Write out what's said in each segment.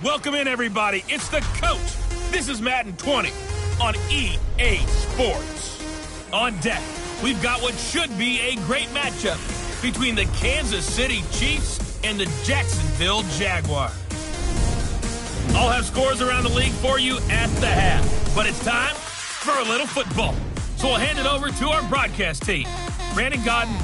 Welcome in, everybody. It's the coach. This is Madden 20 on EA Sports. On deck, we've got what should be a great matchup between the Kansas City Chiefs and the Jacksonville Jaguars. I'll have scores around the league for you at the half, but it's time for a little football. So we'll hand it over to our broadcast team, Brandon Godden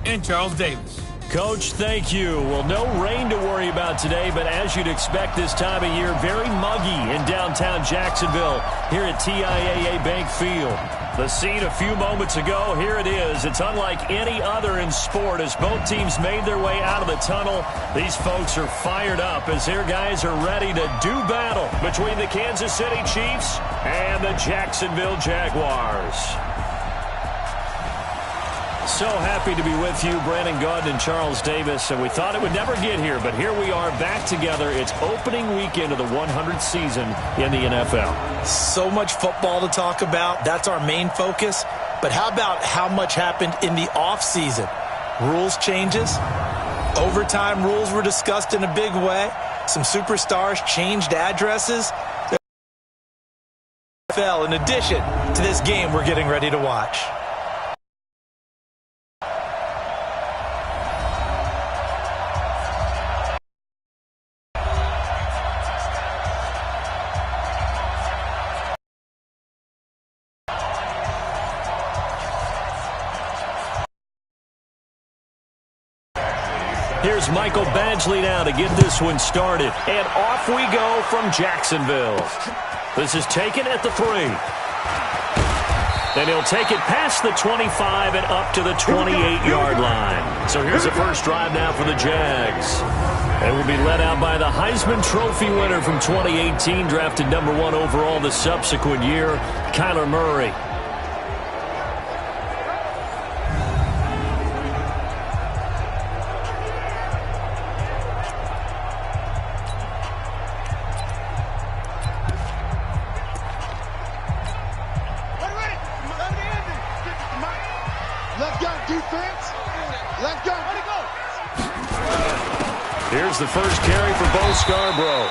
and Charles Davis. Coach, thank you. Well, no rain to worry about today, but as you'd expect this time of year, very muggy in downtown Jacksonville here at TIAA Bank Field. The scene a few moments ago, here it is. It's unlike any other in sport as both teams made their way out of the tunnel. These folks are fired up as their guys are ready to do battle between the Kansas City Chiefs and the Jacksonville Jaguars. So happy to be with you, Brandon Godden and Charles Davis, and we thought it would never get here, but here we are back together. It's opening weekend of the 100th season in the NFL. So much football to talk about. That's our main focus. But how about how much happened in the offseason? Rules changes. Overtime rules were discussed in a big way. Some superstars changed addresses. In addition to this game we're getting ready to watch. Here's Michael Badgley now to get this one started. And off we go from Jacksonville. This is taken at the 3. Then he'll take it past the 25 and up to the 28-yard line. So here's the first drive now for the Jags. They will be led out by the Heisman Trophy winner from 2018, drafted number 1 overall the subsequent year, Kyler Murray. Here's the first carry for Bo Scarborough.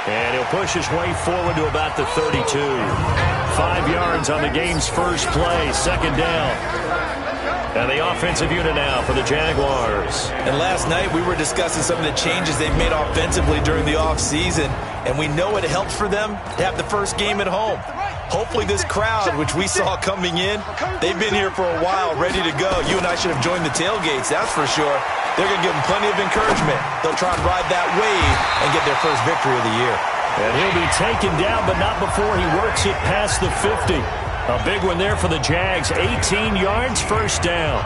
And he'll push his way forward to about the 32. 5 yards on the game's first play, second down. And the offensive unit now for the Jaguars. And last night we were discussing some of the changes they've made offensively during the offseason. And we know it helped for them to have the first game at home. Hopefully this crowd, which we saw coming in, they've been here for a while, ready to go. You and I should have joined the tailgates, that's for sure. They're going to give them plenty of encouragement. They'll try and ride that wave and get their first victory of the year. And he'll be taken down, but not before he works it past the 50. A big one there for the Jags. 18 yards, first down.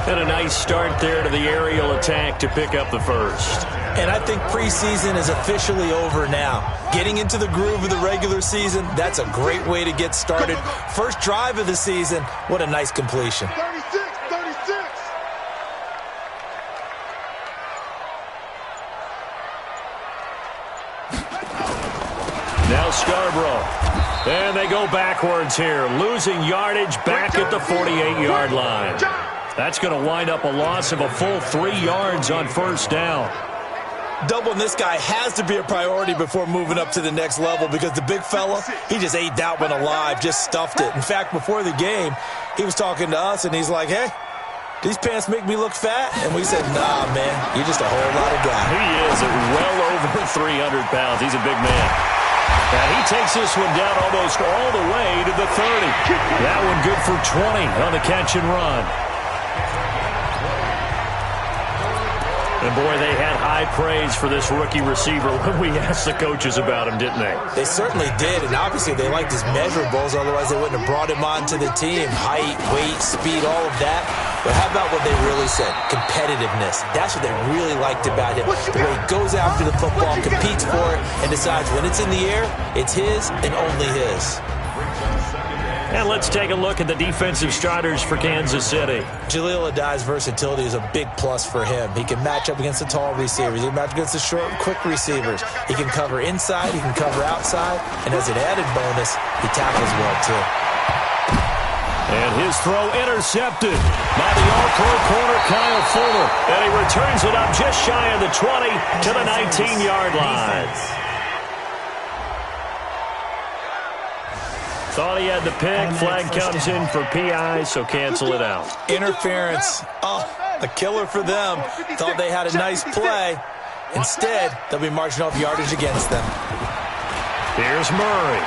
And a nice start there to the aerial attack to pick up the first. And I think preseason is officially over now. Getting into the groove of the regular season, that's a great way to get started. First drive of the season, what a nice completion. 36. Now Scarborough. And they go backwards here, losing yardage back at the 48-yard line. That's going to wind up a loss of a full 3 yards on first down. Doubling this guy has to be a priority before moving up to the next level because the big fella, he just ate that one alive, just stuffed it. In fact, before the game, he was talking to us, and he's like, hey, these pants make me look fat? And we said, nah, man, you're just a whole lot of guy. He is well over 300 pounds. He's a big man. And he takes this one down almost all the way to the 30. That one good for 20 on the catch and run. And, boy, they had high praise for this rookie receiver when we asked the coaches about him, didn't they? They certainly did, and obviously they liked his measurables, otherwise they wouldn't have brought him onto the team. Height, weight, speed, all of that. But how about what they really said? Competitiveness. That's what they really liked about him. The way he goes after the football, competes for it, and decides when it's in the air, it's his and only his. And let's take a look at the defensive starters for Kansas City. Jaleel Adai's versatility is a big plus for him. He can match up against the tall receivers. He can match against the short, quick receivers. He can cover inside. He can cover outside. And as an added bonus, he tackles well, too. And his throw intercepted by the all-pro corner, Kyle Fuller. And he returns it up just shy of the 20 to the 19-yard line. Thought he had the pick. Flag comes in for PI, so cancel it out. Interference. Oh, a killer for them. Thought they had a nice play. Instead, they'll be marching off yardage against them. Here's Murray.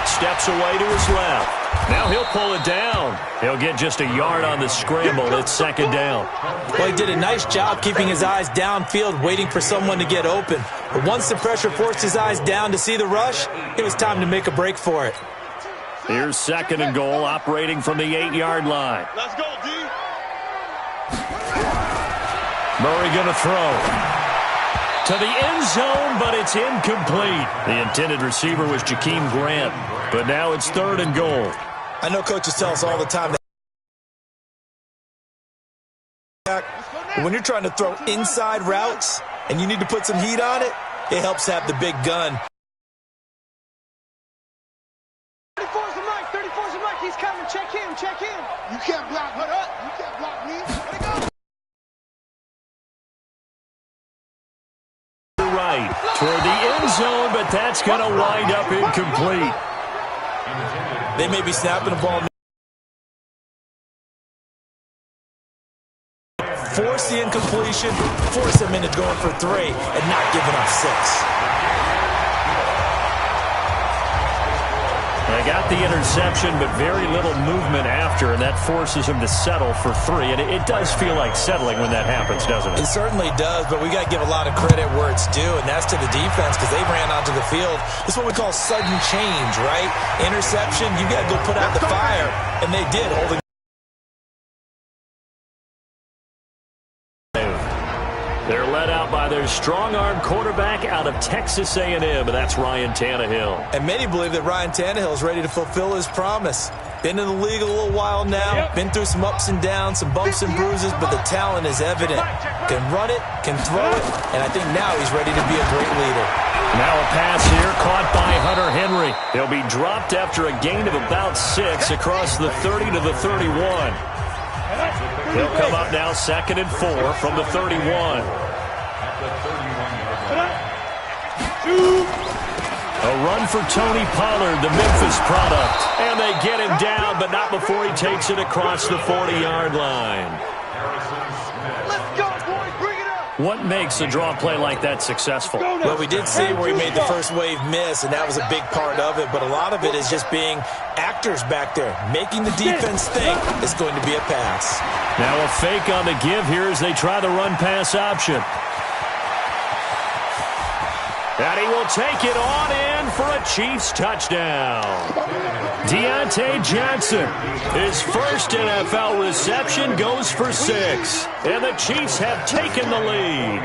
Steps away to his left. Now he'll pull it down. He'll get just a yard on the scramble. It's second down. Well, he did a nice job keeping his eyes downfield, waiting for someone to get open. But once the pressure forced his eyes down to see the rush, it was time to make a break for it. Here's second and goal, operating from the 8-yard line. Let's go, D. Murray going to throw to the end zone, but it's incomplete. The intended receiver was Jakeem Grant, but now it's third and goal. I know coaches tell us all the time that when you're trying to throw inside routes and you need to put some heat on it, it helps have the big gun. 34's the mic. 34's the mic. He's coming. Check him. Check him. You can't block me. You can't block me. Let it go. Right toward the end zone, but that's going to wind up incomplete. They may be snapping the ball. Force the incompletion, force them into going for 3 and not giving up 6. They got the interception, but very little movement after, and that forces him to settle for 3. And it does feel like settling when that happens, doesn't it? It certainly does, but we got to give a lot of credit where it's due, and that's to the defense because they ran onto the field. This is what we call sudden change, right? Interception, you got to go put out the fire, and they did, holding. They're led out by their strong-arm quarterback out of Texas A&M, and that's Ryan Tannehill. And many believe that Ryan Tannehill is ready to fulfill his promise. Been in the league a little while now, been through some ups and downs, some bumps and bruises, but the talent is evident. Can run it, can throw it, and I think now he's ready to be a great leader. Now a pass here caught by Hunter Henry. He'll be dropped after a gain of about 6 across the 30 to the 31. He'll come up now 2nd and 4 from the 31. A run for Tony Pollard, the Memphis product. And they get him down, but not before he takes it across the 40-yard line. Let's go, boys. Bring it up. What makes a draw play like that successful? Well, we did see where he made the first wave miss, and that was a big part of it. But a lot of it is just being actors back there, making the defense think it's going to be a pass. Now a fake on the give here as they try the run-pass option. And he will take it on in for a Chiefs touchdown. Deontay Johnson, his first NFL reception, goes for 6. And the Chiefs have taken the lead.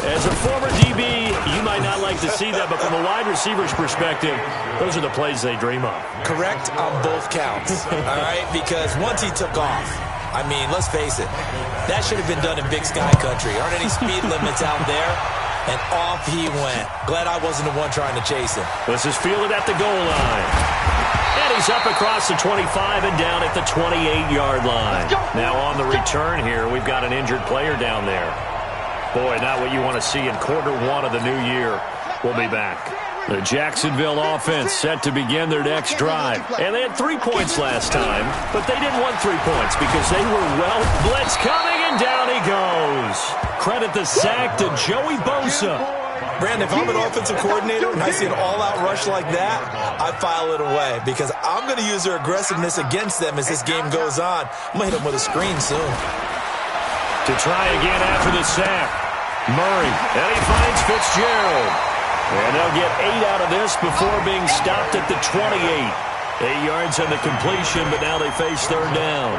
As a former DB, you might not like to see that, but from a wide receiver's perspective, those are the plays they dream of. Correct on both counts, all right? Because once he took off, I mean, let's face it, that should have been done in Big Sky Country. Aren't any speed limits out there? And off he went. Glad I wasn't the one trying to chase him. This is fielded at the goal line. And he's up across the 25 and down at the 28-yard line. Now on the return here, we've got an injured player down there. Boy, not what you want to see in quarter 1 of the new year. We'll be back. The Jacksonville offense set to begin their next drive. And they had 3 points last time, but they didn't want 3 points because they were well blitz coming, and down he goes. Credit the sack to Joey Bosa. Brandon, if I'm an offensive coordinator and I see an all-out rush like that, I file it away because I'm going to use their aggressiveness against them as this game goes on. I'm going to hit them with a screen soon. To try again after the sack. Murray, and he finds Fitzgerald. And they'll get 8 out of this before being stopped at the 28. 8 yards on the completion, but now they face third down.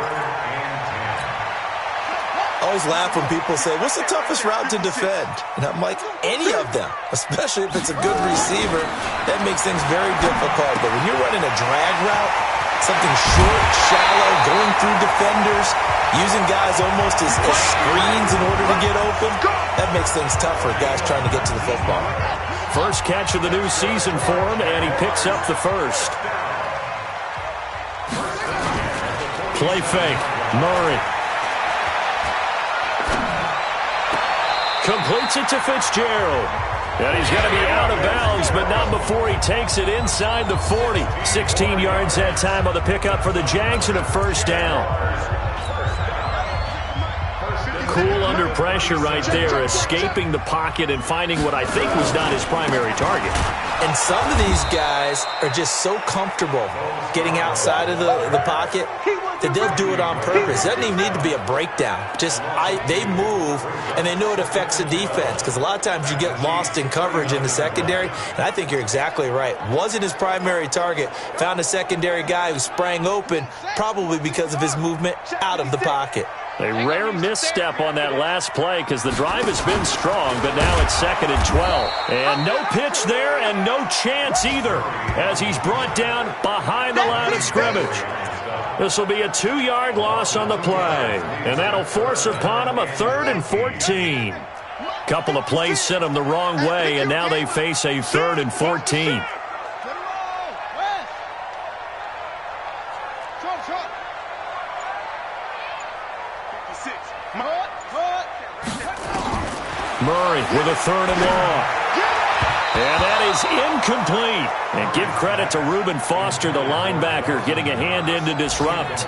I always laugh when people say, what's the toughest route to defend? And I'm like, any of them, especially if it's a good receiver. That makes things very difficult. But when you're running a drag route, something short, shallow, going through defenders, using guys almost as screens in order to get open, that makes things tough for guys trying to get to the football. First catch of the new season for him, and he picks up the first. Play fake. Murray. Completes it to Fitzgerald. And he's going to be out of bounds, but not before he takes it inside the 40. 16 yards that time on the pickup for the Jags and a first down. Cool under pressure right there, escaping the pocket and finding what I think was not his primary target. And some of these guys are just so comfortable getting outside of the pocket that they'll do it on purpose. It doesn't even need to be a breakdown. They move, and they know it affects the defense because a lot of times you get lost in coverage in the secondary, and I think you're exactly right. Wasn't his primary target. Found a secondary guy who sprang open, probably because of his movement out of the pocket. A rare misstep on that last play because the drive has been strong, but now it's 2nd and 12. And no pitch there and no chance either as he's brought down behind the line of scrimmage. This will be a 2-yard loss on the play, and that'll force upon him a 3rd and 14. Couple of plays sent them the wrong way, and now they face a 3rd and 14. Murray with a 3rd and long. And that is incomplete. And give credit to Reuben Foster, the linebacker, getting a hand in to disrupt.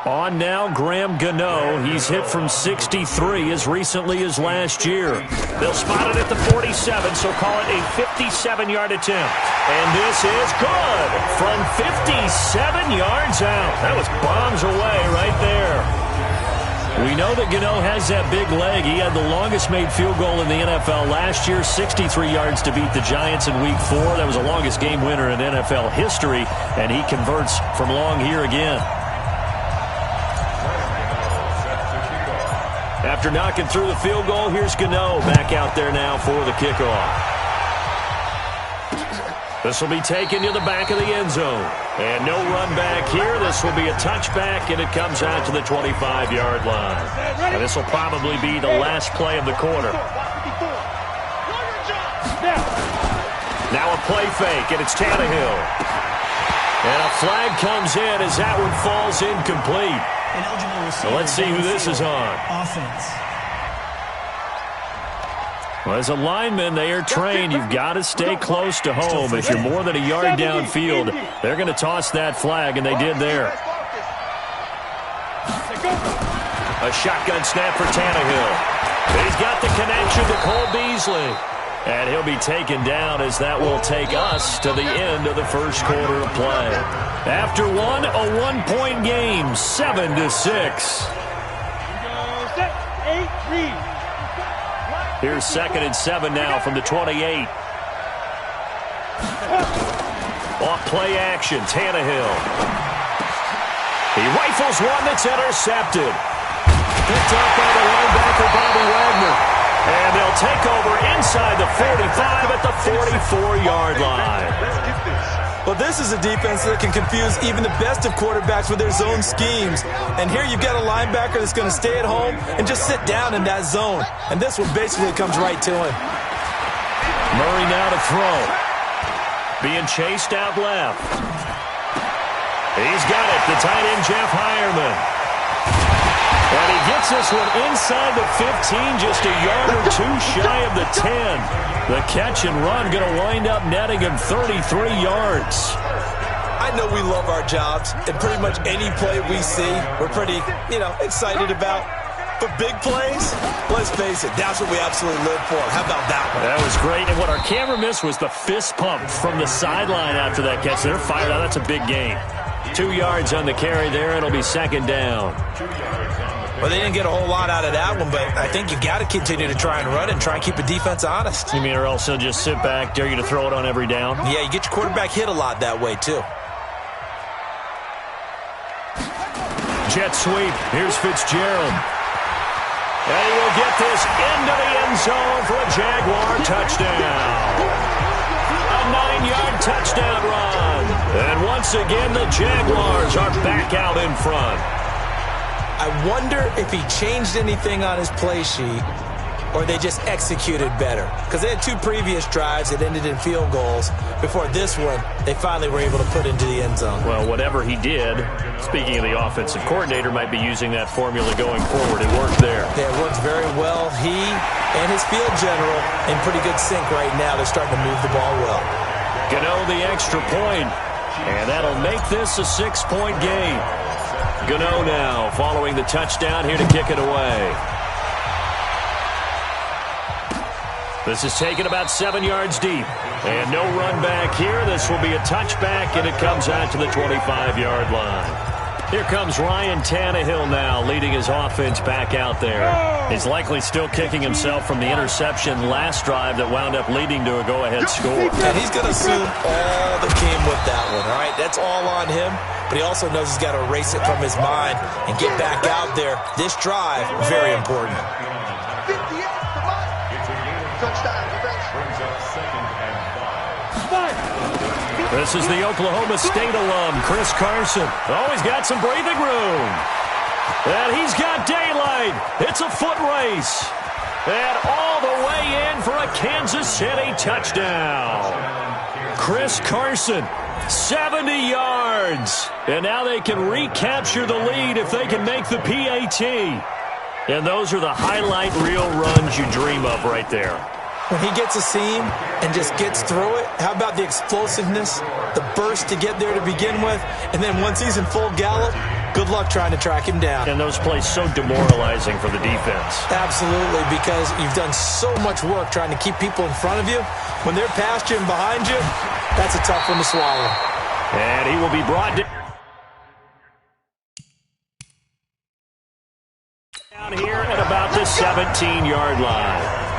On now, Graham Gano. He's hit from 63 as recently as last year. They'll spot it at the 47, so call it a 57-yard attempt. And this is good from 57 yards out. That was bombs away right there. We know that Gano has that big leg. He had the longest made field goal in the NFL last year, 63 yards to beat the Giants in Week 4. That was the longest game winner in NFL history, and he converts from long here again. After knocking through the field goal, here's Gano back out there now for the kickoff. This will be taken to the back of the end zone. And no run back here. This will be a touchback, and it comes out to the 25-yard line. And this will probably be the last play of the quarter. Now a play fake, and it's Tannehill. And a flag comes in as that one falls incomplete. So let's see who this is on. Offense. Well, as a lineman, they are trained. You've got to stay close to home. If you're more than a yard downfield, they're going to toss that flag, and they did there. A shotgun snap for Tannehill. He's got the connection to Cole Beasley. And he'll be taken down as that will take us to the end of the first quarter of play. After one, a one-point game, 7-6. Here's 2nd and 7 now from the 28. Off play action, Tannehill. He rifles one that's intercepted. Picked up by the linebacker, Bobby Wagner. And they'll take over inside the 45 at the 44-yard line. Well, this is a defense that can confuse even the best of quarterbacks with their zone schemes. And here you've got a linebacker that's going to stay at home and just sit down in that zone. And this one basically comes right to him. Murray now to throw. Being chased out left. He's got it, the tight end, Jeff Heuerman. And he gets this one inside the 15, just a yard or two shy of the 10. The catch and run going to wind up netting him 33 yards. I know we love our jobs, and pretty much any play we see, we're pretty, excited about. But big plays, let's face it, that's what we absolutely live for. How about that one? That was great, and what our camera missed was the fist pump from the sideline after that catch. They're fired out. That's a big gain. 2 yards on the carry there. It'll be 2nd down. Well, they didn't get a whole lot out of that one, but I think you've got to continue to try and run and try and keep the defense honest. You mean or else they'll just sit back, dare you to throw it on every down? Yeah, you get your quarterback hit a lot that way, too. Jet sweep. Here's Fitzgerald. And he will get this into the end zone for a Jaguar touchdown. A 9-yard touchdown run. And once again, the Jaguars are back out in front. I wonder if he changed anything on his play sheet or they just executed better? Because they had 2 previous drives that ended in field goals. Before this one, they finally were able to put into the end zone. Well, whatever he did, speaking of the offensive coordinator, might be using that formula going forward. It worked there. Yeah, it worked very well. He and his field general in pretty good sync right now. They're starting to move the ball well. Gano the extra point, and that'll make this a 6-point game. Gano now following the touchdown here to kick it away. This is taken about 7 yards deep. And no run back here. This will be a touchback, and it comes out to the 25-yard line. Here comes Ryan Tannehill now, leading his offense back out there. He's likely still kicking himself from the interception last drive that wound up leading to a go-ahead score. And he's going to assume all that came with that one, all right? That's all on him, but he also knows he's got to erase it from his mind and get back out there. This drive, very important. 58, come on. Touchdown, defense. Brings up 2nd and 5. This is the Oklahoma State alum, Chris Carson. Oh, he's got some breathing room. And he's got daylight. It's a foot race. And all the way in for a Kansas City touchdown. Chris Carson, 70 yards. And now they can recapture the lead if they can make the PAT. And those are the highlight reel runs you dream of right there. When he gets a seam and just gets through it, how about the explosiveness, the burst to get there to begin with, and then once he's in full gallop, good luck trying to track him down. And those plays so demoralizing for the defense. Absolutely, because you've done so much work trying to keep people in front of you. When they're past you and behind you, that's a tough one to swallow. And he will be brought down here at about the 17-yard line.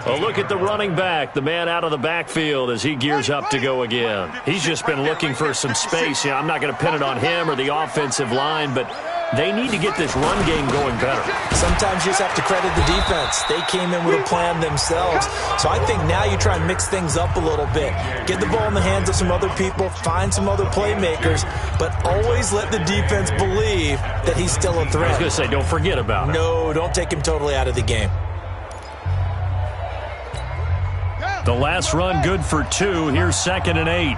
A look at the running back, the man out of the backfield as he gears up to go again. He's just been looking for some space. I'm not going to pin it on him or the offensive line, but they need to get this run game going better. Sometimes you just have to credit the defense. They came in with a plan themselves. So I think now you try and mix things up a little bit. Get the ball in the hands of some other people, find some other playmakers, but always let the defense believe that he's still a threat. I was going to say, don't forget about it. No, don't take him totally out of the game. The last run good for 2. Here's 2nd and 8.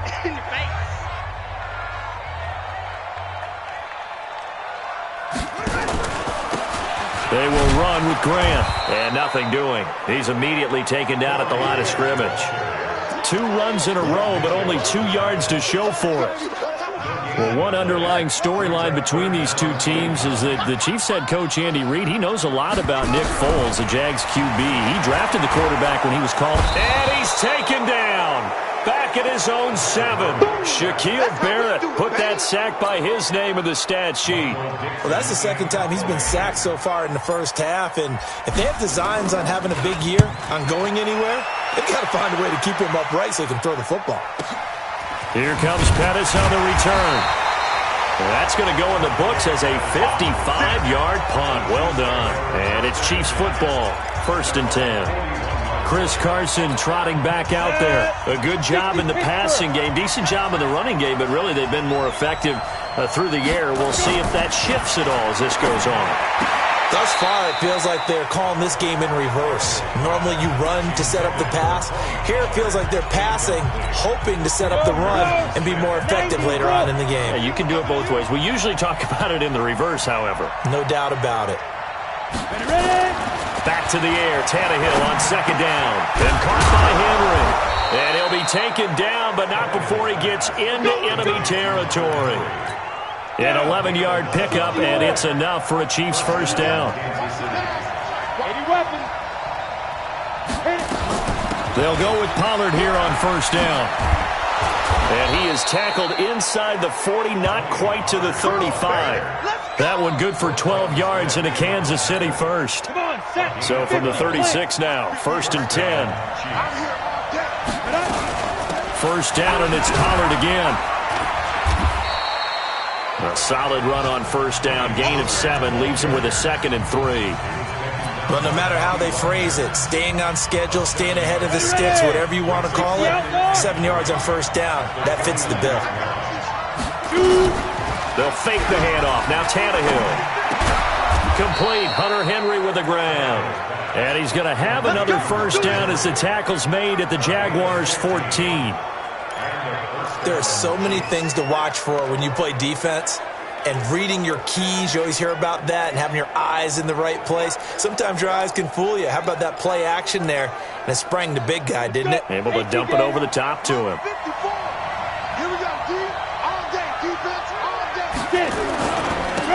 They will run with Grant. And nothing doing. He's immediately taken down at the line of scrimmage. 2 runs in a row, but only 2 yards to show for it. Well, one underlying storyline between these two teams is that the Chiefs head coach Andy Reid, he knows a lot about Nick Foles, the Jags QB. He drafted the quarterback when he was called. And he's taken down. Back at his own 7. Shaquille Barrett put that sack by his name in the stat sheet. Well, that's the 2nd time he's been sacked so far in the first half. And if they have designs on having a big year, on going anywhere, they've got to find a way to keep him upright so he can throw the football. Here comes Pettis on the return. That's going to go in the books as a 55-yard punt. Well done. And it's Chiefs football. 1st and 10. Chris Carson trotting back out there. A good job in the passing game. Decent job in the running game, but really they've been more effective through the air. We'll see if that shifts at all as this goes on. Thus far, it feels like they're calling this game in reverse. Normally you run to set up the pass. Here it feels like they're passing, hoping to set up the run and be more effective later on in the game. Yeah, you can do it both ways. We usually talk about it in the reverse, however. No doubt about it. Ready? Back to the air. Tannehill on second down. And caught by Henry. And he'll be taken down, but not before he gets into enemy territory. An 11-yard pickup, and it's enough for a Chiefs first down. They'll go with Pollard here on first down. And he is tackled inside the 40, not quite to the 35. That one good for 12 yards in a Kansas City first. So from the 36 now, first and 10. First down, and it's Pollard again. A solid run on first down, gain of 7, leaves him with a 2nd and 3. Well, no matter how they phrase it, staying on schedule, staying ahead of the sticks, whatever you want to call it, 7 yards on first down, that fits the bill. They'll fake the handoff. Now Tannehill. Complete. Hunter Henry with the ground. And he's going to have another first down as the tackle's made at the Jaguars' 14. There are so many things to watch for when you play defense. And reading your keys, you always hear about that, and having your eyes in the right place. Sometimes your eyes can fool you. How about that play action there? And it sprang the big guy, didn't it? Able to dump it over the top to him.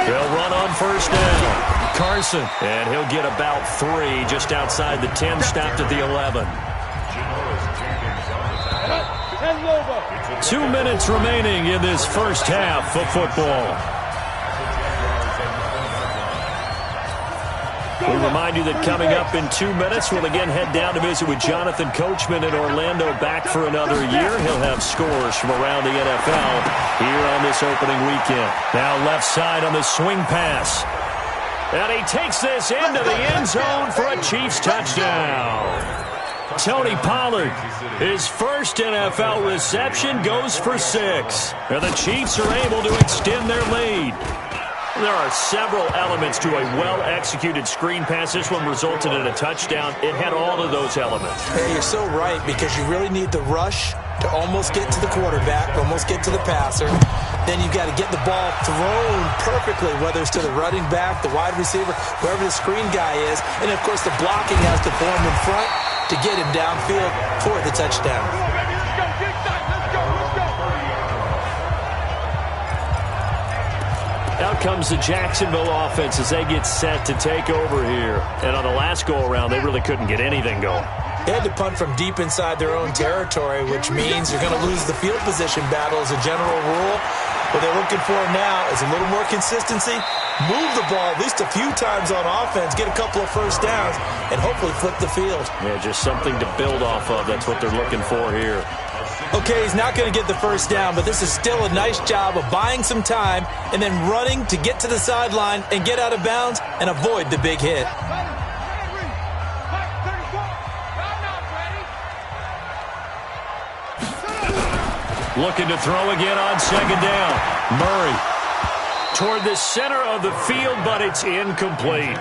They'll run on first down. Carson. And he'll get about 3 just outside the 10, stopped at the 11. 2 minutes remaining in this first half of football. We remind you that coming up in 2 minutes, we'll again head down to visit with Jonathan Coachman in Orlando, back for another year. He'll have scores from around the NFL here on this opening weekend. Now left side on the swing pass. And he takes this into the end zone for a Chiefs touchdown. Tony Pollard, his first NFL reception, goes for 6. And the Chiefs are able to extend their lead. There are several elements to a well-executed screen pass. This one resulted in a touchdown. It had all of those elements. Hey, you're so right, because you really need the rush to almost get to the quarterback, almost get to the passer. Then you've got to get the ball thrown perfectly, whether it's to the running back, the wide receiver, whoever the screen guy is. And, of course, the blocking has to form in front to get him downfield for the touchdown. Out comes the Jacksonville offense as they get set to take over here. And on the last go-around, they really couldn't get anything going. They had to punt from deep inside their own territory, which means you're going to lose the field position battle as a general rule. What they're looking for now is a little more consistency, move the ball at least a few times on offense, get a couple of first downs, and hopefully flip the field. Yeah, just something to build off of. That's what they're looking for here. Okay, he's not going to get the first down, but this is still a nice job of buying some time and then running to get to the sideline and get out of bounds and avoid the big hit. Looking to throw again on second down. Murray toward the center of the field, but it's incomplete.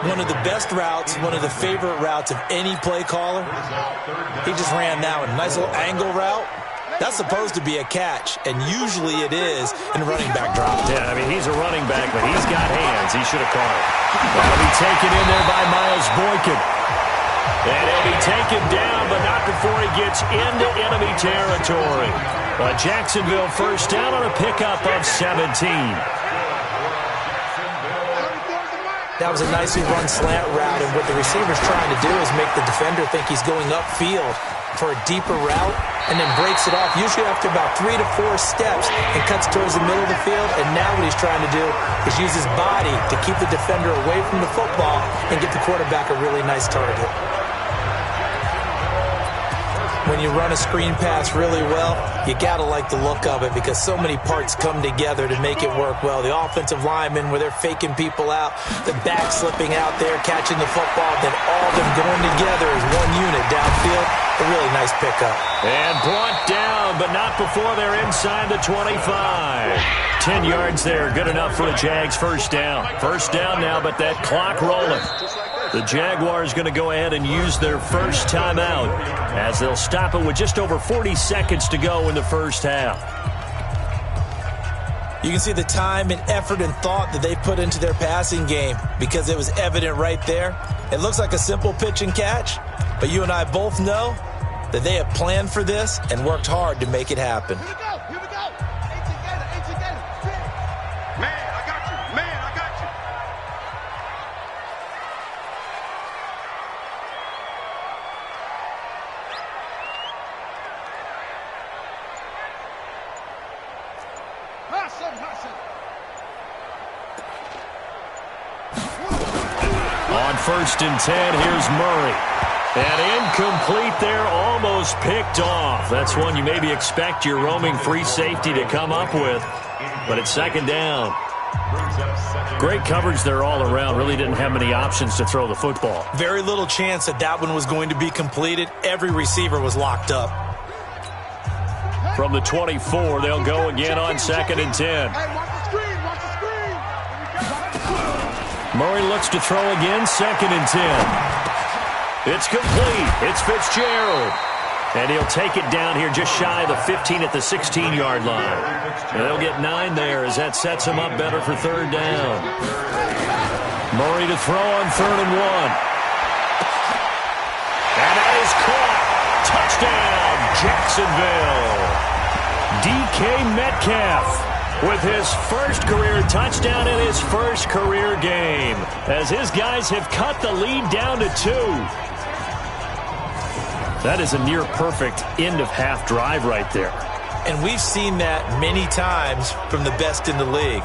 One of the best routes, one of the favorite routes of any play caller. He just ran that one. Nice little angle route. That's supposed to be a catch, and usually it is in running back drop. Yeah, I mean, he's a running back, but he's got hands. He should have caught it. That'll be taken in there by Miles Boykin. And he'll be taken down, but not before he gets into enemy territory. A Jacksonville first down on a pickup of 17. That was a nicely run slant route, and what the receiver's trying to do is make the defender think he's going upfield for a deeper route, and then breaks it off, usually after about 3 to 4 steps, and cuts towards the middle of the field. And now what he's trying to do is use his body to keep the defender away from the football and get the quarterback a really nice target. When you run a screen pass really well, you got to like the look of it, because so many parts come together to make it work well. The offensive linemen, where they're faking people out, the back slipping out there, catching the football, then all of them going together as one unit downfield. A really nice pickup. And brought down, but not before they're inside the 25. 10 yards there, good enough for the Jags first down. First down now, but that clock rolling. The Jaguars going to go ahead and use their first timeout as they'll stop it with just over 40 seconds to go in the first half. You can see the time and effort and thought that they put into their passing game, because it was evident right there. It looks like a simple pitch and catch, but you and I both know that they have planned for this and worked hard to make it happen. Here we go. Here we go. Ain't together. Man, I got you. Man, I got you. On 1st and 10, here's Murray. And incomplete there, almost picked off. That's one you maybe expect your roaming free safety to come up with. But it's 2nd down. Great coverage there all around. Really didn't have many options to throw the football. Very little chance that that one was going to be completed. Every receiver was locked up. From the 24, they'll go again on 2nd and 10. Hey, watch the screen. Watch the screen. Murray looks to throw again, 2nd and 10. It's complete. It's Fitzgerald. And he'll take it down here just shy of the 15 at the 16-yard line. And they'll get 9 there as that sets him up better for 3rd down. Murray to throw on 3rd and 1. And that is caught. Touchdown, Jacksonville. DK Metcalf with his first career touchdown in his first career game, as his guys have cut the lead down to 2. That is a near-perfect end-of-half drive right there. And we've seen that many times from the best in the league.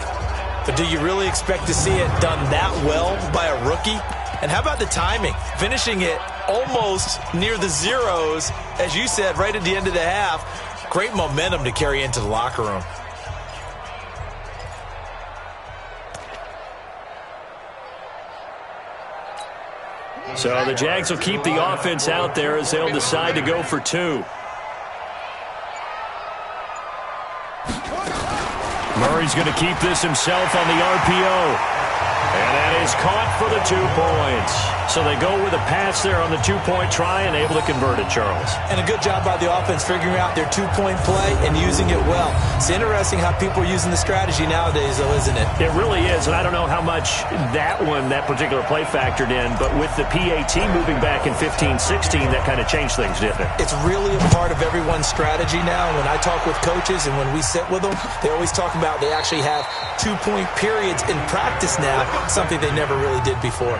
But do you really expect to see it done that well by a rookie? And how about the timing? Finishing it almost near the zeros, as you said, right at the end of the half. Great momentum to carry into the locker room. So the Jags will keep the offense out there as they'll decide to go for 2. Murray's going to keep this himself on the RPO. And that is caught for the 2 points. So they go with a pass there on the 2-point try and able to convert it, Charles. And a good job by the offense figuring out their 2-point play and using it well. It's interesting how people are using the strategy nowadays, though, isn't it? It really is, and I don't know how much that particular play factored in, but with the PAT moving back in 15-16, that kind of changed things, didn't it? It's really a part of everyone's strategy now. When I talk with coaches and when we sit with them, they always talk about they actually have 2-point periods in practice now, something they never really did before.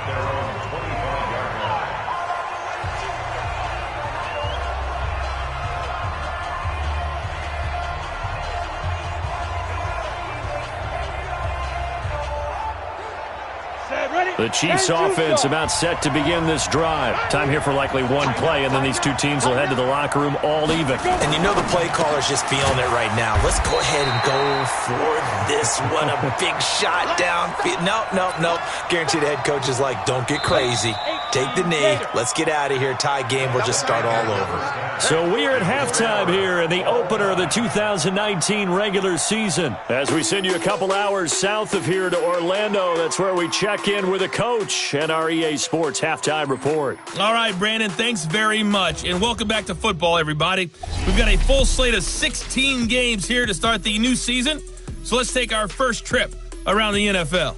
The Chiefs offense about set to begin this drive. Time here for likely one play, and then these two teams will head to the locker room all even. And you know the play caller's just feeling it right now. Let's go ahead and go for this one. A big shot down. No. Guarantee the head coach is like, don't get crazy. Take the knee. Let's get out of here. Tie game. We'll just start all over. So we are at halftime here in the opener of the 2019 regular season. As we send you a couple hours south of here to Orlando, that's where we check in with a coach and our EA Sports halftime report. All right, Brandon, thanks very much. And welcome back to football, everybody. We've got a full slate of 16 games here to start the new season. So let's take our first trip around the NFL.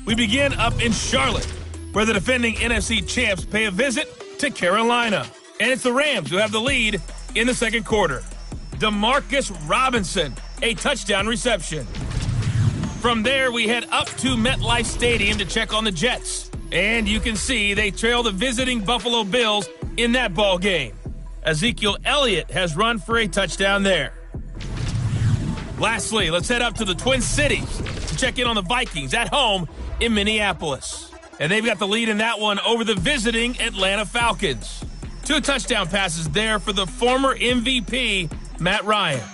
We begin up in Charlotte, where the defending NFC champs pay a visit to Carolina. And it's the Rams who have the lead in the second quarter. Demarcus Robinson, a touchdown reception. From there, we head up to MetLife Stadium to check on the Jets. And you can see they trail the visiting Buffalo Bills in that ball game. Ezekiel Elliott has run for a touchdown there. Lastly, let's head up to the Twin Cities to check in on the Vikings at home in Minneapolis. And they've got the lead in that one over the visiting Atlanta Falcons. 2 touchdown passes there for the former MVP, Matt Ryan.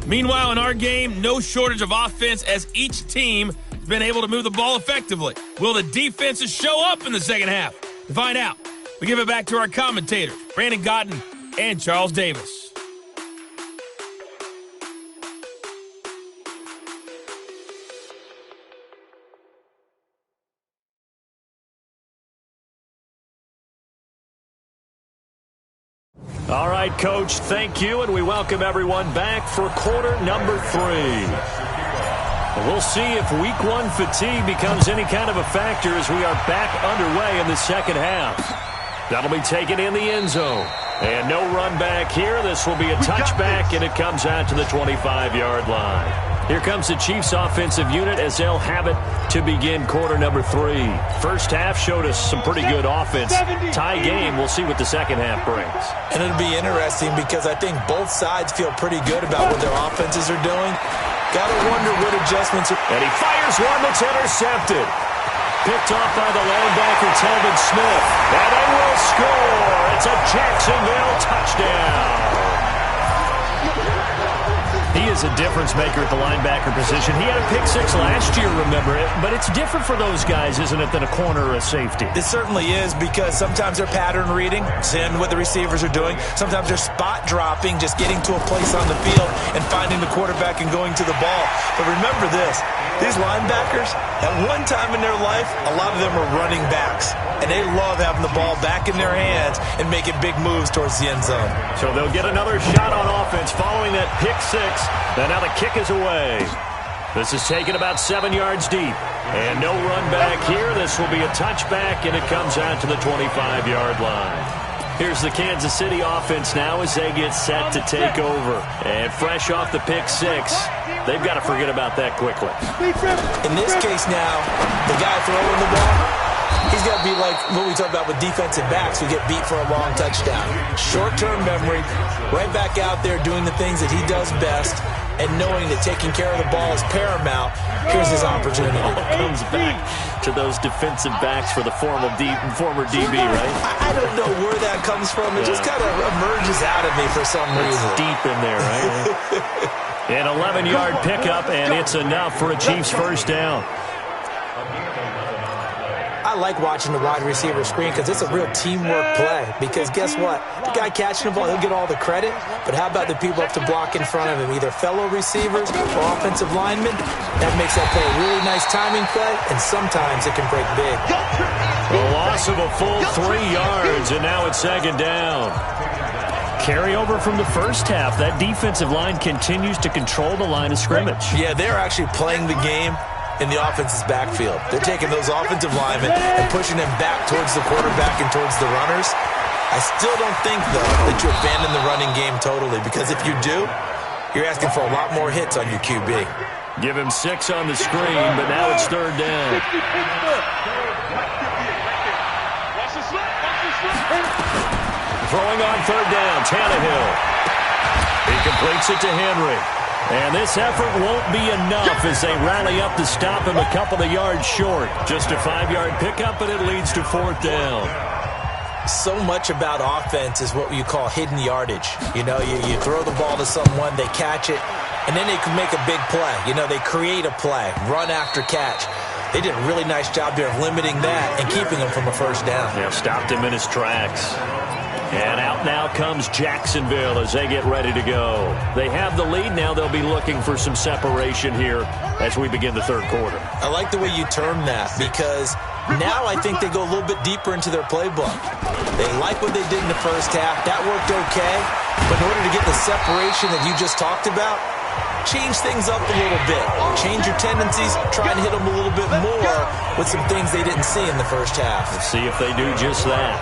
Meanwhile, in our game, no shortage of offense as each team has been able to move the ball effectively. Will the defenses show up in the second half? To find out, we give it back to our commentators, Brandon Gotten and Charles Davis. All right, Coach, thank you, and we welcome everyone back for quarter number 3. We'll see if week one fatigue becomes any kind of a factor as we are back underway in the second half. That'll be taken in the end zone. And no run back here. This will be a touchback, and it comes out to the 25-yard line. Here comes the Chiefs offensive unit as they'll have it to begin quarter number 3. First half showed us some pretty good offense. Tie game. We'll see what the second half brings. And it'll be interesting because I think both sides feel pretty good about what their offenses are doing. Got to wonder what adjustments are. And he fires one that's intercepted. Picked off by the linebacker, Telvin Smith. And they will score. It's a Jacksonville touchdown. He is a difference maker at the linebacker position. He had a pick 6 last year, remember it. But it's different for those guys, isn't it, than a corner or a safety? It certainly is, because sometimes they're pattern reading, seeing what the receivers are doing. Sometimes they're spot dropping, just getting to a place on the field and finding the quarterback and going to the ball. But remember this, these linebackers, at one time in their life, a lot of them are running backs. And they love having the ball back in their hands and making big moves towards the end zone. So they'll get another shot on offense following that pick 6. And now the kick is away. This is taken about 7 yards deep. And no run back here. This will be a touchback, and it comes out to the 25-yard line. Here's the Kansas City offense now as they get set to take over. And fresh off the pick 6, they've got to forget about that quickly. In this case now, the guy throwing the ball, he's got to be like what we talk about with defensive backs who get beat for a long touchdown. Short-term memory, right back out there doing the things that he does best, and knowing that taking care of the ball is paramount. Here's his opportunity. Comes back to those defensive backs for the former DB, right? I don't know where that comes from. It just kind of emerges out of me for some reason. It's deep in there, right? An 11-yard pickup, and it's enough for a Chiefs first down. I like watching the wide receiver screen because it's a real teamwork play. Because guess what? The guy catching the ball, he'll get all the credit. But how about the people up to block in front of him? Either fellow receivers or offensive linemen. That makes that play a really nice timing play, and sometimes it can break big. A loss of a full 3 yards, and now it's second down. Carryover from the first half. That defensive line continues to control the line of scrimmage. Yeah, they're actually playing the game in the offense's backfield. They're taking those offensive linemen and pushing them back towards the quarterback and towards the runners. I still don't think, though, that you abandon the running game totally, because if you do, you're asking for a lot more hits on your QB. Give him 6 on the screen, but now it's third down. Throwing on third down, Tannehill. He completes it to Henry. And this effort won't be enough as they rally up to stop him a couple of yards short. Just a 5-yard pickup, and it leads to fourth down. So much about offense is what you call hidden yardage. You know, you throw the ball to someone, they catch it, and then they can make a big play. You know, they create a play, run after catch. They did a really nice job there of limiting that and keeping him from a first down. Yeah, stopped him in his tracks. And out now comes Jacksonville as they get ready to go. They have the lead now. They'll be looking for some separation here as we begin the third quarter. I like the way you term that, because now I think they go a little bit deeper into their playbook. They like what they did in the first half. That worked okay. But in order to get the separation that you just talked about, change things up a little bit. Change your tendencies. Try and hit them a little bit more with some things they didn't see in the first half. Let's see if they do just that.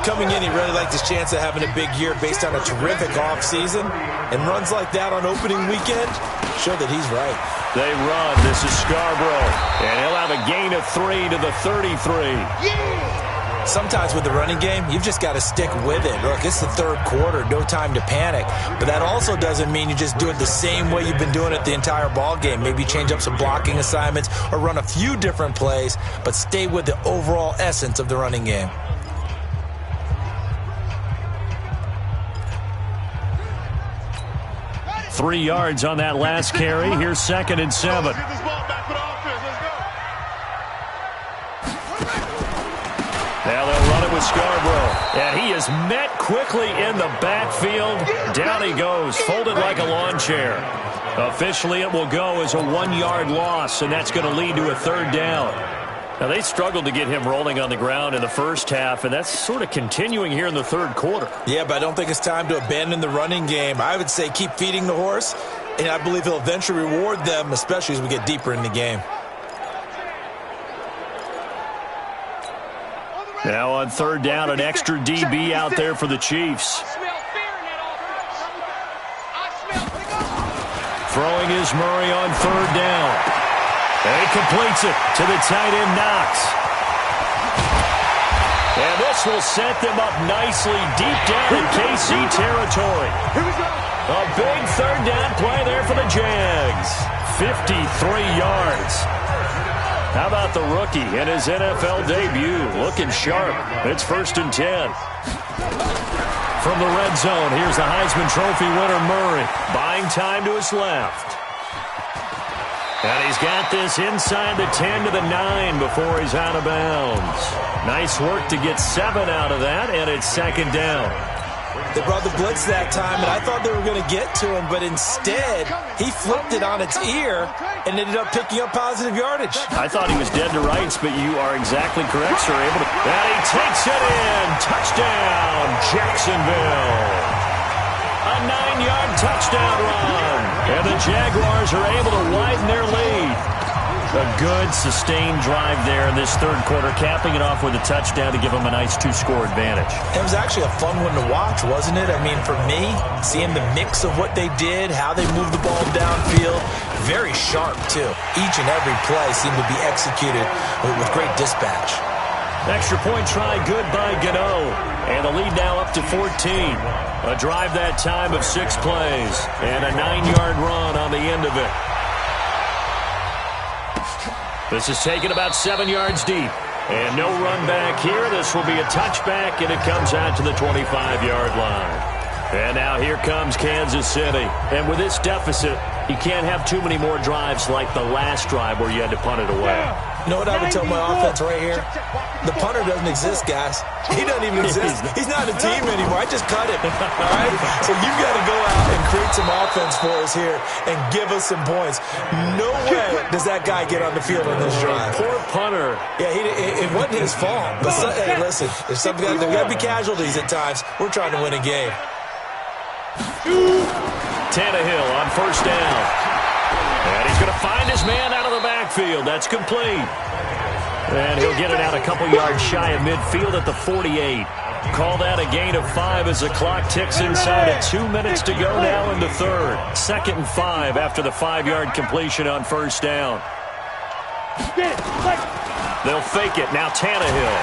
Coming in, he really liked his chance of having a big year based on a terrific offseason. And runs like that on opening weekend show that he's right. They run. This is Scarborough. And he'll have a gain of 3 to the 33. Yeah! Sometimes with the running game, you've just got to stick with it. Look, it's the third quarter. No time to panic. But that also doesn't mean you just do it the same way you've been doing it the entire ball game. Maybe change up some blocking assignments or run a few different plays, but stay with the overall essence of the running game. Three yards on that last carry. Here's 2nd and 7. Now they'll run it with Scarborough. And he is met quickly in the backfield. Down he goes, folded like a lawn chair. Officially, it will go as a 1-yard loss, and that's going to lead to a third down. Now, they struggled to get him rolling on the ground in the first half, and that's sort of continuing here in the third quarter. Yeah, but I don't think it's time to abandon the running game. I would say keep feeding the horse And I believe he'll eventually reward them, especially as we get deeper in the game. Now on third down, an extra DB out there for the Chiefs. Throwing is Murray on third down. And he completes it to the tight end, Knox. And this will set them up nicely deep down in KC territory. A big third down play there for the Jags. 53 yards. How about the rookie in his NFL debut? Looking sharp. It's 1st and 10. From the red zone, here's the Heisman Trophy winner, Murray. Buying time to his left. And he's got this inside the 10 to the 9 before he's out of bounds. Nice work to get 7 out of that, and it's 2nd down. They brought the blitz that time, and I thought they were going to get to him, but instead, he flipped it on its ear and ended up picking up positive yardage. I thought he was dead to rights, but you are exactly correct, sir. And he takes it in. Touchdown, Jacksonville. A 9-yard touchdown run. And the Jaguars are able to widen their lead. A good, sustained drive there in this third quarter, capping it off with a touchdown to give them a nice 2-score advantage. It was actually a fun one to watch, wasn't it? I mean, for me, seeing the mix of what they did, how they moved the ball downfield, very sharp, too. Each and every play seemed to be executed with great dispatch. Extra point try, good by Gano. And the lead now up to 14. A drive that time of 6 plays. And a 9-yard run on the end of it. This is taken about 7 yards deep. And no run back here. This will be a touchback, and it comes out to the 25-yard line. And now here comes Kansas City. And with this deficit, you can't have too many more drives like the last drive where you had to punt it away. You know what I would tell my offense right here? The punter doesn't exist, guys. He doesn't even exist. He's not a team anymore. I just cut him. All right? So you got to go out and create some offense for us here and give us some points. No way does that guy get on the field on this drive. Poor punter. Yeah, it wasn't his fault. But hey, listen, there's got to be casualties at times. We're trying to win a game. Tannehill on first down. And he's going to find his man out of the backfield. That's complete. And he'll get it out a couple yards shy of midfield at the 48. Call that a gain of 5 as the clock ticks inside of 2 minutes to go now in the third. 2nd and 5 after the 5-yard completion on first down. They'll fake it. Now Tannehill.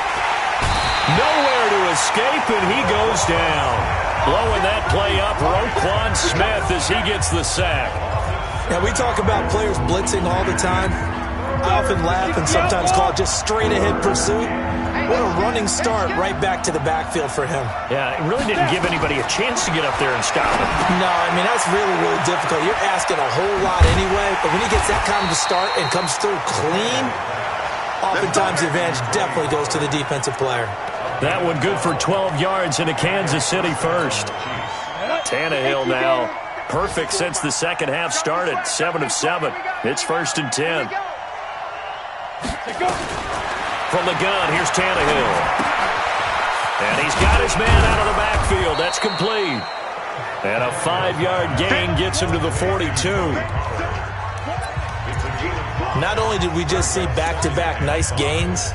Nowhere to escape, and he goes down. Blowing that play up, Roquan Smith as he gets the sack. Now, we talk about players blitzing all the time. I often laugh and sometimes call it just straight-ahead pursuit. What a running start right back to the backfield for him. Yeah, it really didn't give anybody a chance to get up there and stop him. No, I mean, that's really, really difficult. You're asking a whole lot anyway, but when he gets that kind of a start and comes through clean, oftentimes the advantage definitely goes to the defensive player. That one good for 12 yards into Kansas City first. Tannehill now. Perfect since the second half started. 7 of 7. It's 1st and 10. From the gun, here's Tannehill. And he's got his man out of the backfield. That's complete. And a 5-yard gain gets him to the 42. Not only did we just see back-to-back nice gains,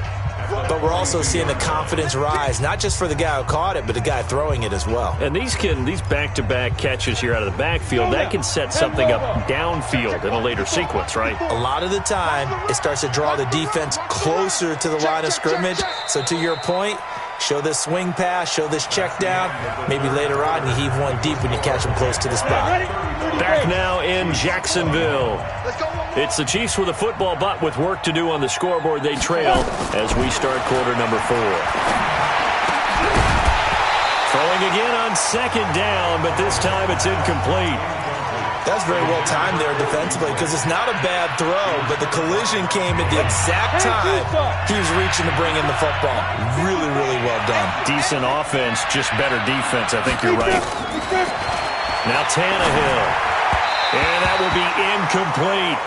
but we're also seeing the confidence rise, not just for the guy who caught it, but the guy throwing it as well. And these back-to-back catches here out of the backfield, that can set something up downfield in a later sequence, right? A lot of the time, it starts to draw the defense closer to the line of scrimmage. So to your point, show this swing pass, show this check down. Maybe later on, you heave one deep when you catch him close to the spot. Back now in Jacksonville. It's the Chiefs with a football, but with work to do on the scoreboard, they trail as we start quarter number 4. Throwing again on 2nd down, but this time it's incomplete. That's very well timed there defensively because it's not a bad throw, but the collision came at the exact time he was reaching to bring in the football. Really, really well done. Decent offense, just better defense. I think you're right. Now Tannehill. And that will be incomplete.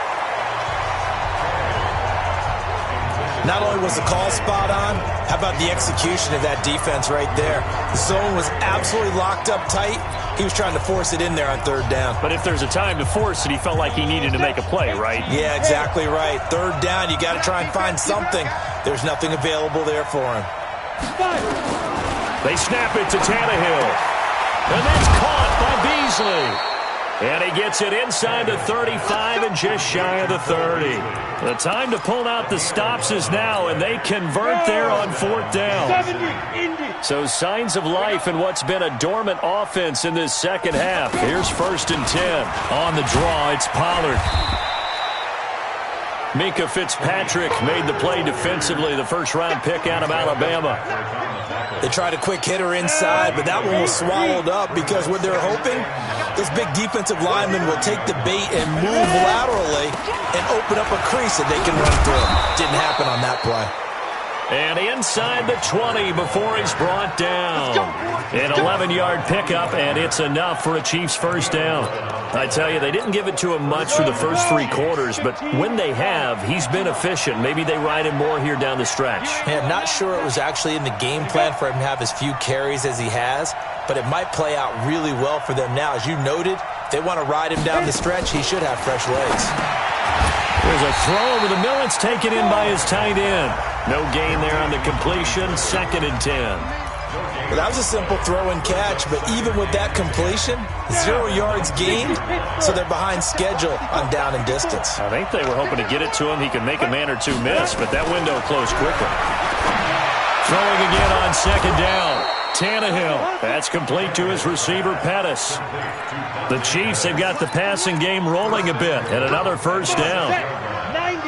Not only was the call spot on, how about the execution of that defense right there? The zone was absolutely locked up tight. He was trying to force it in there on third down. But if there's a time to force it, he felt like he needed to make a play, right? Yeah, exactly right. Third down, you got to try and find something. There's nothing available there for him. They snap it to Tannehill. And that's caught by Beasley. And he gets it inside the 35 and just shy of the 30. The time to pull out the stops is now, and they convert there on fourth down. So signs of life in what's been a dormant offense in this second half. Here's 1st and 10. On the draw, it's Pollard. Minkah Fitzpatrick made the play defensively, the first-round pick out of Alabama. They tried a quick hitter inside, but that one was swallowed up because what they're hoping, those big defensive linemen will take the bait and move laterally and open up a crease that they can run through. Didn't happen on that play. And inside the 20 before he's brought down. An 11-yard pickup, and it's enough for a Chiefs first down. I tell you, they didn't give it to him much through the first 3 quarters, but when they have, he's been efficient. Maybe they ride him more here down the stretch. Yeah, not sure it was actually in the game plan for him to have as few carries as he has, but it might play out really well for them now. As you noted, if they want to ride him down the stretch, he should have fresh legs. There's a throw over the middle. It's taken in by his tight end. No gain there on the completion. 2nd and 10. Well, that was a simple throw and catch, but even with that completion, 0 yards gained, so they're behind schedule on down and distance. I think they were hoping to get it to him. He could make a man or two miss, but that window closed quickly. Throwing again on 2nd down. Tannehill. That's complete to his receiver, Pettis. The Chiefs have got the passing game rolling a bit, and another first down.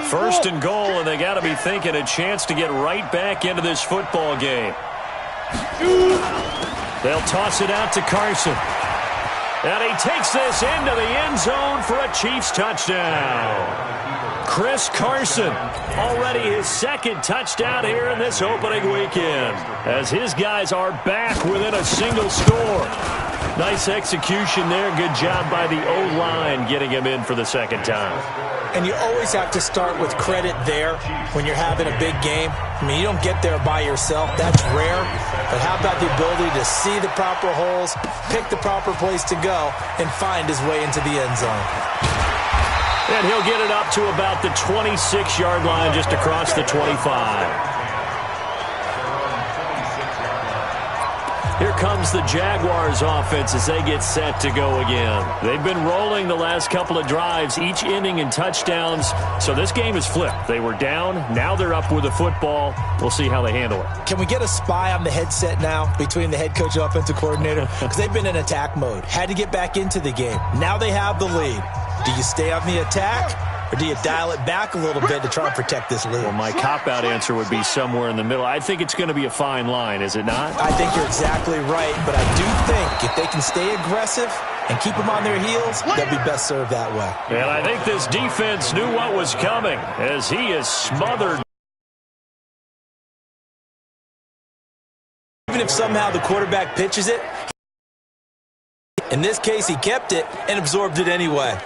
1st and goal, and they got to be thinking a chance to get right back into this football game. They'll toss it out to Carson. And he takes this into the end zone for a Chiefs touchdown. Chris Carson, already his 2nd touchdown here in this opening weekend, as his guys are back within a single score. Nice execution there. Good job by the O-line getting him in for the 2nd time. And you always have to start with credit there when you're having a big game. I mean, you don't get there by yourself. That's rare. But how about the ability to see the proper holes, pick the proper place to go, and find his way into the end zone? And he'll get it up to about the 26-yard line, just across the 25. Here comes the Jaguars offense as they get set to go again. They've been rolling the last couple of drives, each ending in touchdowns. So this game is flipped. They were down. Now they're up with the football. We'll see how they handle it. Can we get a spy on the headset now between the head coach and offensive coordinator? Because they've been in attack mode. Had to get back into the game. Now they have the lead. Do you stay on the attack, or do you dial it back a little bit to try and protect this lead? Well, my cop-out answer would be somewhere in the middle. I think it's going to be a fine line, is it not? I think you're exactly right, but I do think if they can stay aggressive and keep them on their heels, they'll be best served that way. And I think this defense knew what was coming as he is smothered. Even if somehow the quarterback pitches it, in this case he kept it and absorbed it anyway.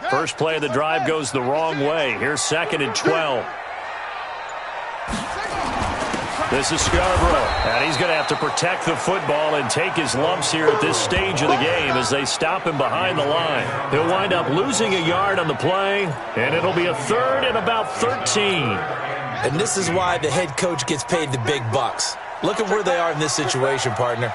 First play of the drive goes the wrong way. Here's 2nd and 12. This is Scarborough, and he's going to have to protect the football and take his lumps here at this stage of the game as they stop him behind the line. He'll wind up losing a yard on the play, and it'll be a 3rd and about 13. And this is why the head coach gets paid the big bucks. Look at where they are in this situation, partner.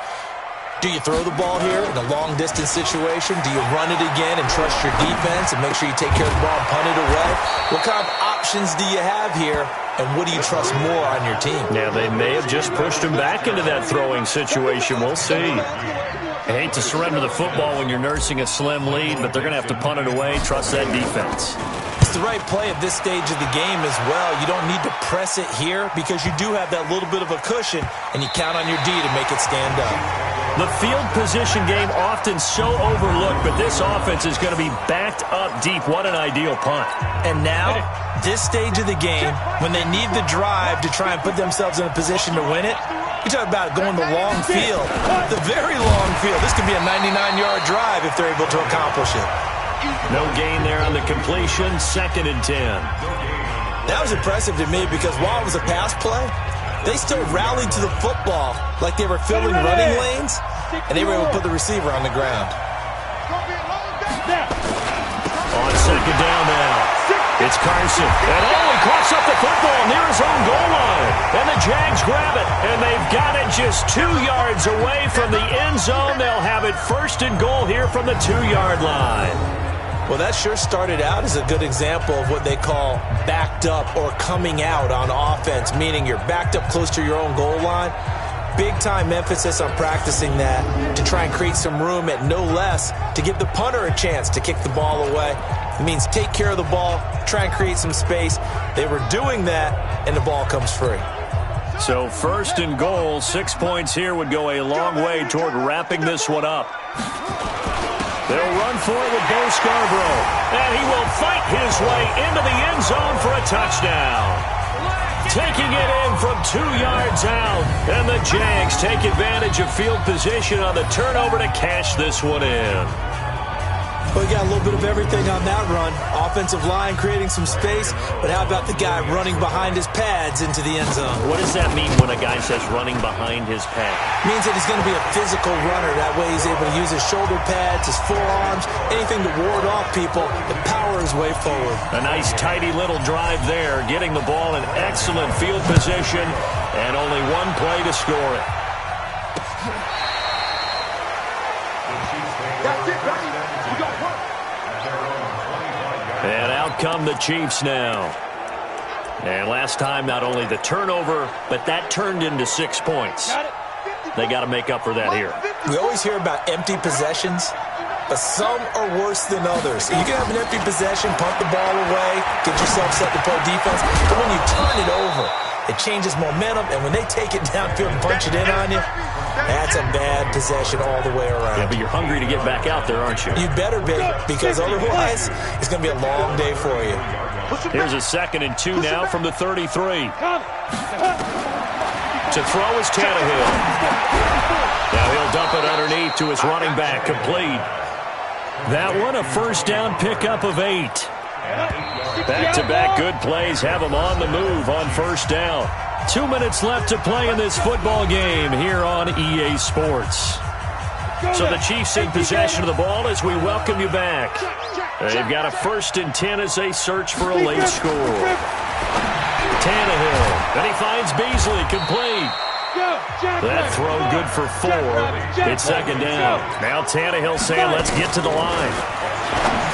Do you throw the ball here in a long-distance situation? Do you run it again and trust your defense and make sure you take care of the ball and punt it away? What kind of options do you have here, and what do you trust more on your team? Now, they may have just pushed him back into that throwing situation. We'll see. I hate to surrender the football when you're nursing a slim lead, but they're going to have to punt it away. Trust that defense. It's the right play at this stage of the game as well. You don't need to press it here because you do have that little bit of a cushion, and you count on your D to make it stand up. The field position game often so overlooked, but this offense is going to be backed up deep. What an ideal punt. And now, this stage of the game, when they need the drive to try and put themselves in a position to win it, You talk about going the long field, the very long field. This could be a 99-yard drive if they're able to accomplish it. No gain there on the completion, 2nd and 10. That was impressive to me because while it was a pass play, they still rallied to the football like they were filling running lanes, and they were able to put the receiver on the ground. On 2nd down now, it's Carson. And he crossed up the football near his own goal line. And the Jags grab it, and they've got it just 2 yards away from the end zone. They'll have it 1st and goal here from the 2-yard line. Well, that sure started out as a good example of what they call backed up or coming out on offense, meaning you're backed up close to your own goal line. Big-time emphasis on practicing that to try and create some room at no less to give the punter a chance to kick the ball away. It means take care of the ball, try and create some space. They were doing that, and the ball comes free. So 1st and goal, 6 points here would go a long way toward wrapping this one up. They'll run for it with Bo Scarborough, and he will fight his way into the end zone for a touchdown. Taking it in from 2 yards out, and the Jags take advantage of field position on the turnover to cash this one in. Well, we got a little bit of everything on that run. Offensive line creating some space, but how about the guy running behind his pads into the end zone? What does that mean when a guy says running behind his pad? It means that he's going to be a physical runner. That way he's able to use his shoulder pads, his forearms, anything to ward off people and power his way forward. A nice, tidy little drive there, getting the ball in excellent field position, and only one play to score it. That's it, buddy. We got work. And out come the Chiefs now. And last time, not only the turnover, but that turned into 6 points. They got to make up for that here. We always hear about empty possessions, but some are worse than others. You can have an empty possession, punt the ball away, get yourself set to play defense, but when you turn it over, it changes momentum, and when they take it downfield and punch it in on you, that's a bad possession all the way around. Yeah, but you're hungry to get back out there, aren't you? You better be, because otherwise it's going to be a long day for you. Here's a 2nd and 2 now from the 33. To throw is Tannehill. Now he'll dump it underneath to his running back, complete. That one a 1st down pickup of 8. Back-to-back good plays have him on the move on 1st down. 2 minutes left to play in this football game here on EA Sports. So the Chiefs in possession of the ball as we welcome you back. They've got a 1st and 10 as they search for a late score. Tannehill, and he finds Beasley, complete. That throw good for 4. It's 2nd down. Now Tannehill saying, let's get to the line.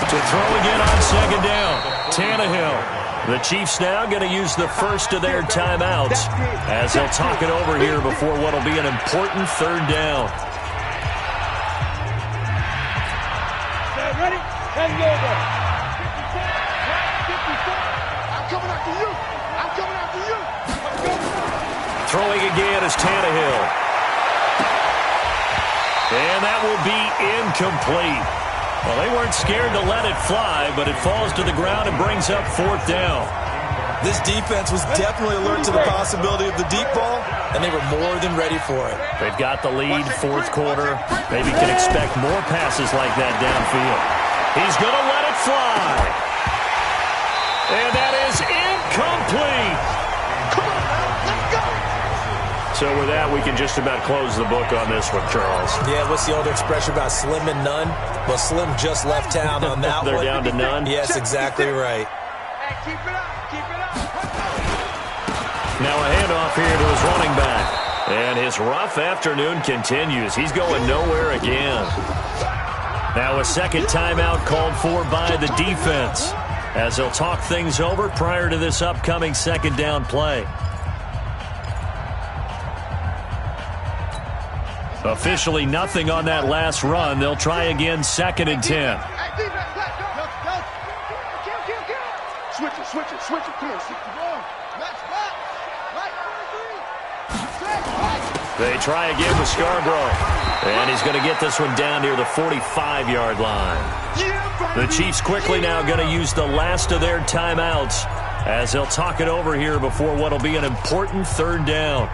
To throw again on 2nd down. Tannehill. The Chiefs now going to use the first of their timeouts as they'll talk it over here before what will be an important 3rd down. Ready? And go there. I'm coming after you. I'm coming after you. Throwing again is Tannehill. And that will be incomplete. Well, they weren't scared to let it fly, but it falls to the ground and brings up 4th down. This defense was definitely alert to the possibility of the deep ball, and they were more than ready for it. They've got the lead, 4th quarter. Maybe can expect more passes like that downfield. He's going to let it fly. And that is incomplete. So with that, we can just about close the book on this one, Charles. Yeah, what's the old expression about slim and none? Well, Slim just left town on that They're one. down to none? Yes, exactly right. Hey, keep it up. Keep it up. Now a handoff here to his running back. And his rough afternoon continues. He's going nowhere again. Now a 2nd timeout called for by the defense as they'll talk things over prior to this upcoming 2nd down play. Officially nothing on that last run. They'll try again 2nd and 10. Switch it. Come on, 61. Let's back. Right. They try again with Scarborough. And he's going to get this one down near the 45-yard line. The Chiefs quickly now going to use the last of their timeouts as they'll talk it over here before what will be an important 3rd down.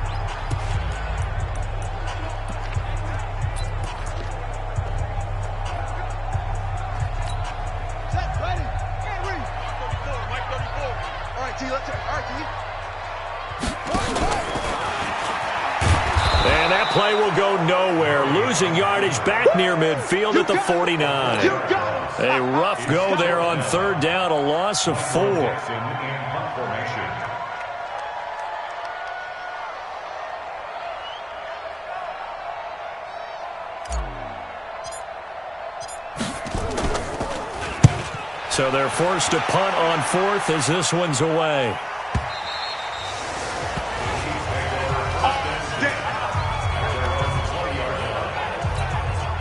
And that play will go nowhere, losing yardage back near midfield at the 49. A rough go there on third down, a loss of 4. So they're forced to punt on fourth as this one's away.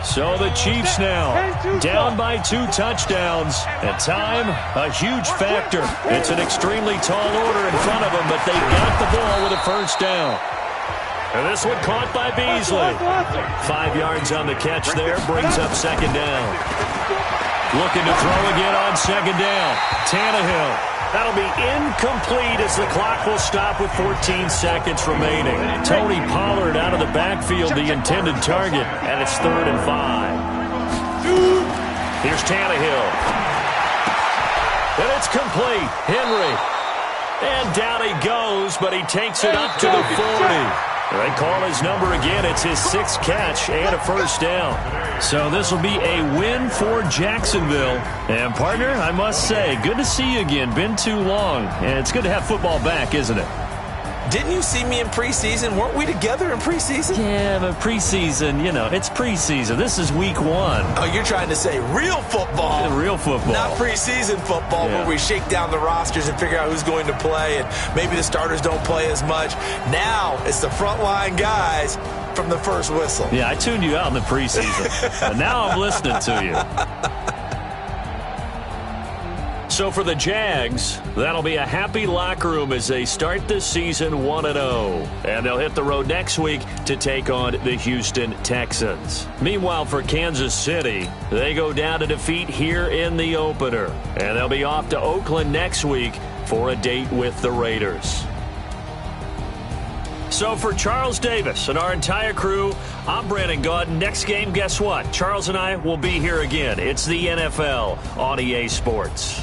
So the Chiefs now down by 2 touchdowns. At time, a huge factor. It's an extremely tall order in front of them, but they got the ball with a first down. And this one caught by Beasley. 5 yards on the catch there, brings up second down. Looking to throw again on second down. Tannehill. That'll be incomplete as the clock will stop with 14 seconds remaining. Tony Pollard out of the backfield, the intended target, and it's 3rd and 5. Here's Tannehill. And it's complete. Henry. And down he goes, but he takes it up to the 40. They call his number again. It's his 6th catch and a first down. So this will be a win for Jacksonville. And, partner, I must say, good to see you again. Been too long. And it's good to have football back, isn't it? Didn't you see me in preseason? Weren't we together in preseason? Yeah, but preseason, you know, it's preseason. This is week 1. Oh, you're trying to say real football. Yeah, real football. Not preseason football, yeah, where we shake down the rosters and figure out who's going to play, and maybe the starters don't play as much. Now it's the frontline guys from the first whistle. Yeah, I tuned you out in the preseason. But now I'm listening to you. So for the Jags, that'll be a happy locker room as they start this season 1-0. And they'll hit the road next week to take on the Houston Texans. Meanwhile, for Kansas City, they go down to defeat here in the opener. And they'll be off to Oakland next week for a date with the Raiders. So for Charles Davis and our entire crew, I'm Brandon Gaudin. Next game, guess what? Charles and I will be here again. It's the NFL on EA Sports.